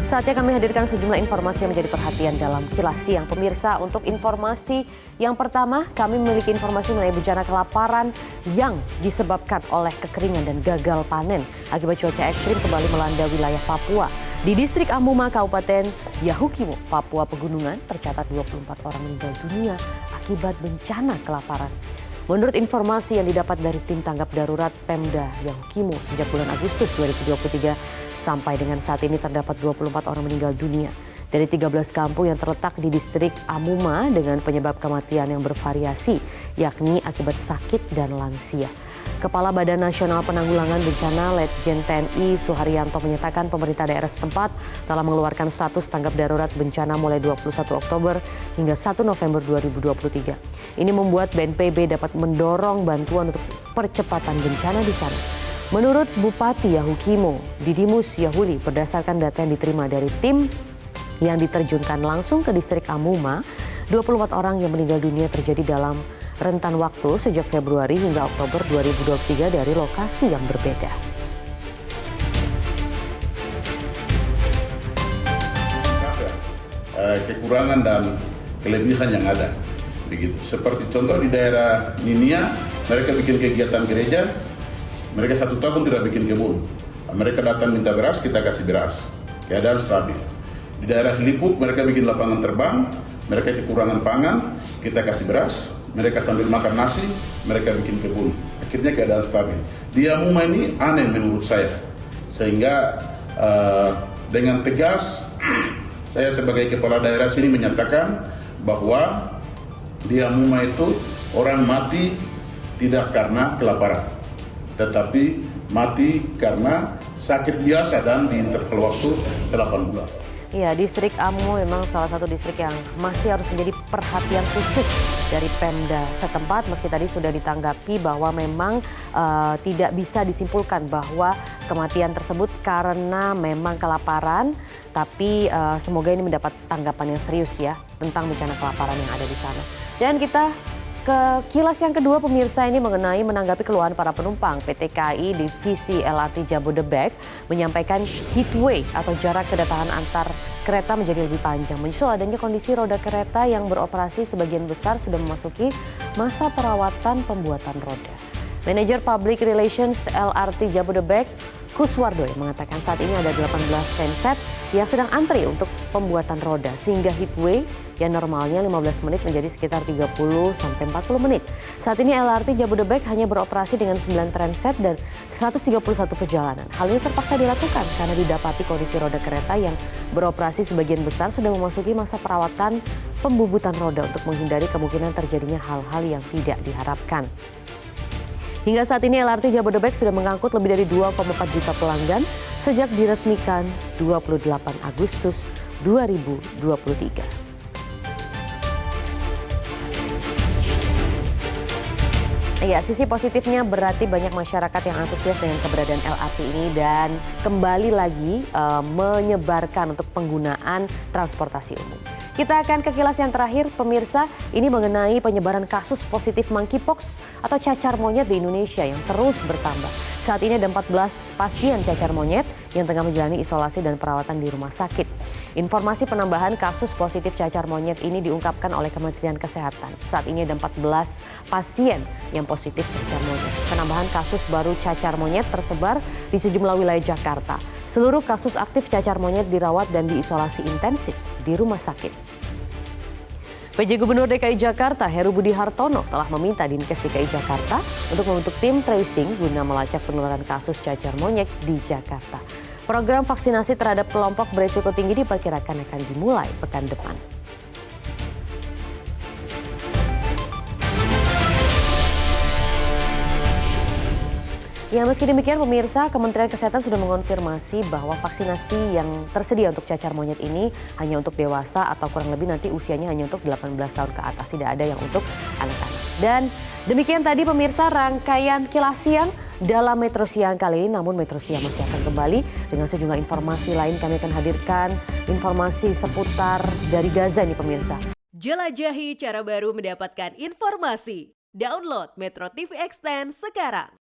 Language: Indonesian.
Saatnya kami hadirkan sejumlah informasi yang menjadi perhatian dalam Kilas Siang. Pemirsa, untuk informasi yang pertama, kami memiliki informasi mengenai bencana kelaparan yang disebabkan oleh kekeringan dan gagal panen akibat cuaca ekstrim kembali melanda wilayah Papua. Di distrik Amuma, Kabupaten Yahukimo, Papua Pegunungan, tercatat 24 orang meninggal dunia akibat bencana kelaparan. Menurut informasi yang didapat dari tim tanggap darurat Pemda Yahukimo sejak bulan Agustus 2023 sampai dengan saat ini terdapat 24 orang meninggal dunia dari 13 kampung yang terletak di distrik Amuma dengan penyebab kematian yang bervariasi, yakni akibat sakit dan lansia. Kepala Badan Nasional Penanggulangan Bencana Letjen TNI Suharyanto menyatakan pemerintah daerah setempat telah mengeluarkan status tanggap darurat bencana mulai 21 Oktober hingga 1 November 2023. Ini membuat BNPB dapat mendorong bantuan untuk percepatan bencana di sana. Menurut Bupati Yahukimo, Didimus Yahuli, berdasarkan data yang diterima dari tim yang diterjunkan langsung ke distrik Amuma, 24 orang yang meninggal dunia terjadi dalam rentan waktu sejak Februari hingga Oktober 2023 dari lokasi yang berbeda. Kekurangan dan kelebihan yang ada, begitu. Seperti contoh di daerah Ninia, mereka bikin kegiatan gereja, mereka 1 tahun tidak bikin kebun. Mereka datang minta beras, kita kasih beras. Keadaan stabil. Di daerah Liput, mereka bikin lapangan terbang, mereka kekurangan pangan, kita kasih beras. Mereka sambil makan nasi, mereka bikin kebun. Akhirnya keadaan stabil. Di Amuma ini aneh menurut saya. Sehingga dengan tegas, saya sebagai kepala daerah sini menyatakan bahwa di Amuma itu orang mati tidak karena kelaparan, tetapi mati karena sakit biasa dan di interval waktu 8 bulan. Ya, distrik Amuma memang salah satu distrik yang masih harus menjadi perhatian khusus dari Pemda setempat, meski tadi sudah ditanggapi bahwa memang tidak bisa disimpulkan bahwa kematian tersebut karena memang kelaparan, tapi semoga ini mendapat tanggapan yang serius ya tentang bencana kelaparan yang ada di sana. Dan kita ke kilas yang kedua, pemirsa, ini mengenai menanggapi keluhan para penumpang. PT KAI Divisi LRT Jabodebek menyampaikan heatway atau jarak kedatangan antar kereta menjadi lebih panjang. Menyusul adanya kondisi roda kereta yang beroperasi sebagian besar sudah memasuki masa perawatan pembuatan roda. Manajer Public Relations LRT Jabodebek, Kuswardo, yang mengatakan saat ini ada 18 trainset yang sedang antri untuk pembuatan roda, sehingga heatway yang normalnya 15 menit menjadi sekitar 30-40 menit. Saat ini LRT Jabodebek hanya beroperasi dengan 9 trainset dan 131 perjalanan. Hal ini terpaksa dilakukan karena didapati kondisi roda kereta yang beroperasi sebagian besar sudah memasuki masa perawatan pembubutan roda untuk menghindari kemungkinan terjadinya hal-hal yang tidak diharapkan. Hingga saat ini LRT Jabodebek sudah mengangkut lebih dari 2,4 juta pelanggan sejak diresmikan 28 Agustus 2023. Ya, sisi positifnya berarti banyak masyarakat yang antusias dengan keberadaan LRT ini dan kembali lagi menyebarkan untuk penggunaan transportasi umum. Kita akan ke kilas yang terakhir, pemirsa, ini mengenai penyebaran kasus positif monkeypox atau cacar monyet di Indonesia yang terus bertambah. Saat ini ada 14 pasien cacar monyet yang tengah menjalani isolasi dan perawatan di rumah sakit. Informasi penambahan kasus positif cacar monyet ini diungkapkan oleh Kementerian Kesehatan. Saat ini ada 14 pasien yang positif cacar monyet. Penambahan kasus baru cacar monyet tersebar di sejumlah wilayah Jakarta. Seluruh kasus aktif cacar monyet dirawat dan diisolasi intensif di rumah sakit. PJ Gubernur DKI Jakarta Heru Budi Hartono telah meminta Dinkes DKI Jakarta untuk membentuk tim tracing guna melacak penularan kasus cacar monyet di Jakarta. Program vaksinasi terhadap kelompok berisiko tinggi diperkirakan akan dimulai pekan depan. Ya, meski demikian pemirsa, Kementerian Kesehatan sudah mengonfirmasi bahwa vaksinasi yang tersedia untuk cacar monyet ini hanya untuk dewasa atau kurang lebih nanti usianya hanya untuk 18 tahun ke atas, tidak ada yang untuk anak-anak. Dan demikian tadi pemirsa rangkaian Kilas Siang dalam Metro Siang kali ini, namun Metro Siang masih akan kembali dengan sejumlah informasi lain. Kami akan hadirkan informasi seputar dari Gaza nih pemirsa. Jelajahi cara baru mendapatkan informasi. Download Metro TV Extend sekarang.